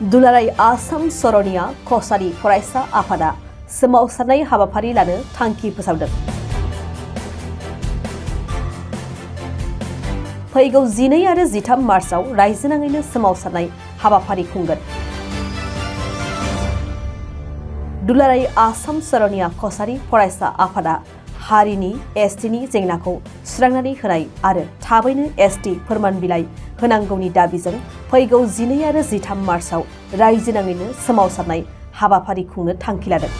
दुलाराय आसाम सरनिया कसारि फरायसा आफादा सोमावसारनाय हाबाफारि लानो थांखि फोसावदों। फैगौ 12 आरो 13 मार्चआव रायजोनाङैनो सोमावसारनाय हाबाफारि खुंगोन। दुलाराय आसाम सरनिया कसारि फरायसा आफादा हारिनि एसटिनि जेंनाखौ सुस्रांनानै होनाय आरो थाबैनो एसटि फोरमान बिलाइ होनांगौनि दाबिजों फैगौ 12 आरो 13 मार्चआव रायजोनाङैनो सोमावसारनाय हाबाफारि खुंनो थांखि लादों।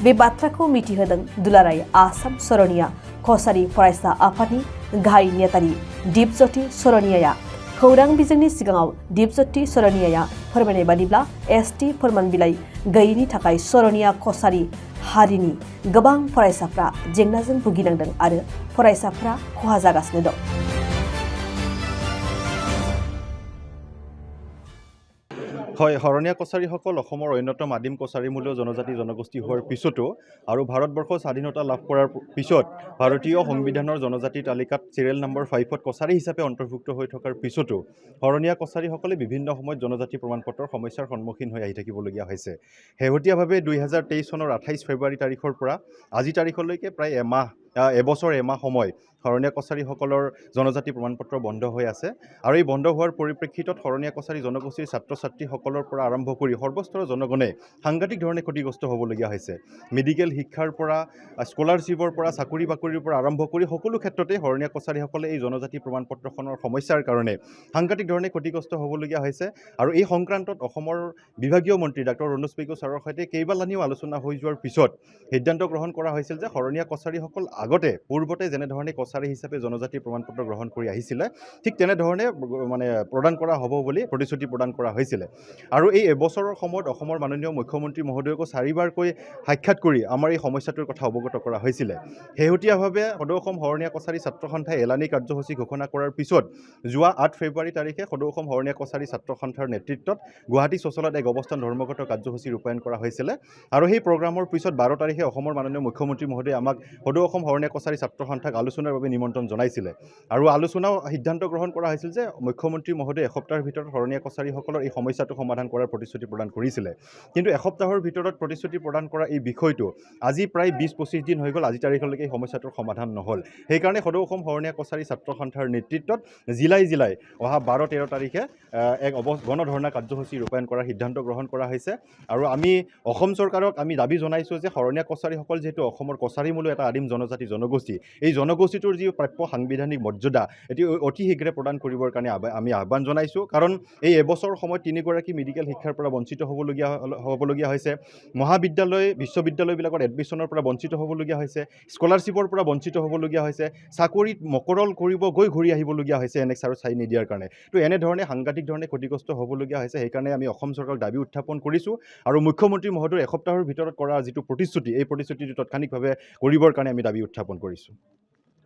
बे बाथ्राखौ मिथिहोदों दुलाराय आसाम सरनिया कसारि फरायसा आफादनि गाहाय नेतारि दिपज्योति सरनियाया। खौरां बिजोंनि सिगाङाव दिपज्योति सरनियाया फोरमायनाय बादिब्ला एसटि फोरमान बिलाइ गैयैनि थाखाय सरनिया कसारि हारिनि गोबां फरायसाफ्रा जेंनाजों भुगिनांदों आरो फरायसाफ्रा खहा जागासिनो दं। হয়, হৰণীয়া কছাৰীসকল অসমৰ অন্যতম আদিম কছাৰীমূলীয় জনজাতি জনগোষ্ঠী হোৱাৰ পিছতো আৰু ভাৰতবৰ্ষৰ স্বাধীনতা লাভ কৰাৰ পিছত ভাৰতীয় সংবিধানৰ জনজাতি তালিকাত চিৰিয়েল নম্বৰ 5ত কছাৰী হিচাপে অন্তৰ্ভুক্ত হৈ থকাৰ পিছতো হৰণীয়া কছাৰীসকলে বিভিন্ন সময়ত জনজাতি প্ৰমাণপত্ৰৰ সমস্যাৰ সন্মুখীন হৈ আহি থাকিবলগীয়া হৈছে। শেহতীয়াভাৱে 2023 চনৰ 28 ফেব্ৰুৱাৰী তাৰিখৰ পৰা আজি তাৰিখলৈকে প্ৰায় এবছৰ এমাহ সময় হৰণীয়া কছাৰীসকলৰ জনজাতি প্ৰমাণপত্ৰ বন্ধ হৈ আছে আৰু এই বন্ধ হোৱাৰ পৰিপ্ৰেক্ষিতত হৰণীয়া কছাৰী জনগোষ্ঠীৰ ছাত্ৰ ছাত্ৰীসকলৰ পৰা আৰম্ভ কৰি সৰ্বস্তৰৰ জনগণে সাংঘাতিক ধৰণে ক্ষতিগ্ৰস্ত হ'বলগীয়া হৈছে। মেডিকেল শিক্ষাৰ পৰা স্কলাৰশ্বিপৰ পৰা চাকৰি বাকৰিৰ পৰা আৰম্ভ কৰি সকলো ক্ষেত্ৰতে হৰণীয়া কছাৰীসকলে এই জনজাতি প্ৰমাণপত্ৰখনৰ সমস্যাৰ কাৰণে সাংঘাতিক ধৰণে ক্ষতিগ্ৰস্ত হ'বলগীয়া হৈছে আৰু এই সংক্ৰান্তত অসমৰ বিভাগীয় মন্ত্ৰী ডাক্তৰ ৰণোজ পেগু ছাৰৰ সৈতে কেইবালানিও আলোচনা হৈ যোৱাৰ পিছত সিদ্ধান্ত গ্ৰহণ কৰা হৈছিল যে হৰণীয়া কছাৰীসকল পূৰ্বতে যেনেধৰণে কছাৰী হিচাপে জনজাতি প্ৰমাণপত্ৰ গ্ৰহণ কৰি আহিছিলে ঠিক তেনেধৰণে প্ৰদান কৰা হ'ব বুলি প্ৰতিশ্ৰুতি প্ৰদান কৰা হৈছিলে। আৰু এই এবছৰৰ সময়ত অসমৰ মাননীয় মুখ্যমন্ত্ৰী মহোদয়কো 4বাৰকৈ সাক্ষাৎ কৰি আমাৰ এই সমস্যাটোৰ কথা অৱগত কৰা হৈছিলে। শেহতীয়াভাৱে সদৌ অসম হৰণীয়া কছাৰী ছাত্ৰ সন্থাই এলানি কাৰ্যসূচী ঘোষণা কৰাৰ পিছত যোৱা 8 ফেব্ৰুৱাৰী তাৰিখে সদৌ অসম হৰণীয়া কছাৰী ছাত্ৰ সন্থাৰ নেতৃত্বত গুৱাহাটী চচলত এক অৱস্থান ধৰ্মগত কাৰ্যসূচী ৰূপায়ণ কৰা হৈছিলে আৰু সেই প্ৰগ্ৰামৰ পিছত 12 তাৰিখে অসমৰ মাননীয় মুখ্যমন্ত্ৰী মহোদয়ে আমাক সদৌ অসম হৰণীয়া কছাৰী ছাত্ৰ সন্থাক আলোচনাৰ বাবে নিমন্ত্ৰণ জনাইছিলে আৰু আলোচনাও সিদ্ধান্ত গ্ৰহণ কৰা হৈছিল যে মুখ্যমন্ত্ৰী মহোদয়ে এসপ্তাহৰ ভিতৰত হৰণীয়া কছাৰীসকলৰ এই সমস্যাটো সমাধান কৰাৰ প্ৰতিশ্ৰুতি প্ৰদান কৰিছিলে। কিন্তু এসপ্তাহৰ ভিতৰত প্ৰতিশ্ৰুতি প্ৰদান কৰা এই বিষয়টো আজি প্ৰায় 20-25 দিন হৈ গ'ল, আজি তাৰিখলৈকে এই সমস্যাটোৰ সমাধান নহ'ল। সেইকাৰণে সদৌ অসম হৰণীয়া কছাৰী ছাত্ৰ সন্থাৰ নেতৃত্বত জিলাই অহা 12-13 তাৰিখে এক গণধৰ্ণা কাৰ্যসূচী ৰূপায়ণ কৰাৰ সিদ্ধান্ত গ্ৰহণ কৰা হৈছে আৰু আমি অসম চৰকাৰক দাবী জনাইছোঁ যে হৰণীয়া কছাৰীসকল যিহেতু অসমৰ কছাৰীমূলীয় এটা আদিম জনজাতি জনগোষ্ঠী, এই জনগোষ্ঠীটোৰ যি প্ৰাপ্য সাংবিধানিক মৰ্যাদা এটি অতি শীঘ্ৰে প্ৰদান কৰিবৰ কাৰণে আমি আহ্বান জনাইছোঁ। কাৰণ এই এবছৰ সময়ত 3গৰাকী মেডিকেল শিক্ষাৰ পৰা বঞ্চিত হ'বলগীয়া হৈছে, মহাবিদ্যালয় বিশ্ববিদ্যালয়বিলাকত এডমিশ্যনৰ পৰা বঞ্চিত হ'বলগীয়া হৈছে, স্কলাৰশ্বিপৰ পৰা বঞ্চিত হ'বলগীয়া হৈছে, চাকৰিত মকৰল কৰিব গৈ ঘূৰি আহিবলগীয়া হৈছে এনেক্স আৰু চাই নিদিয়াৰ কাৰণে। তো এনেধৰণে সাংঘাতিক ধৰণে ক্ষতিগ্ৰস্ত হ'বলগীয়া হৈছে। সেইকাৰণে আমি অসম চৰকাৰক দাবী উত্থাপন কৰিছোঁ আৰু মুখ্যমন্ত্ৰী মহোদয়ৰ এসপ্তাহৰ ভিতৰত কৰা যিটো প্ৰতিশ্ৰুতি, এই প্ৰতিশ্ৰুতিটো তাৎক্ষণিকভাৱে কৰিবৰ কাৰণে আমি দাবী উত্থাপন কৰিছোঁ।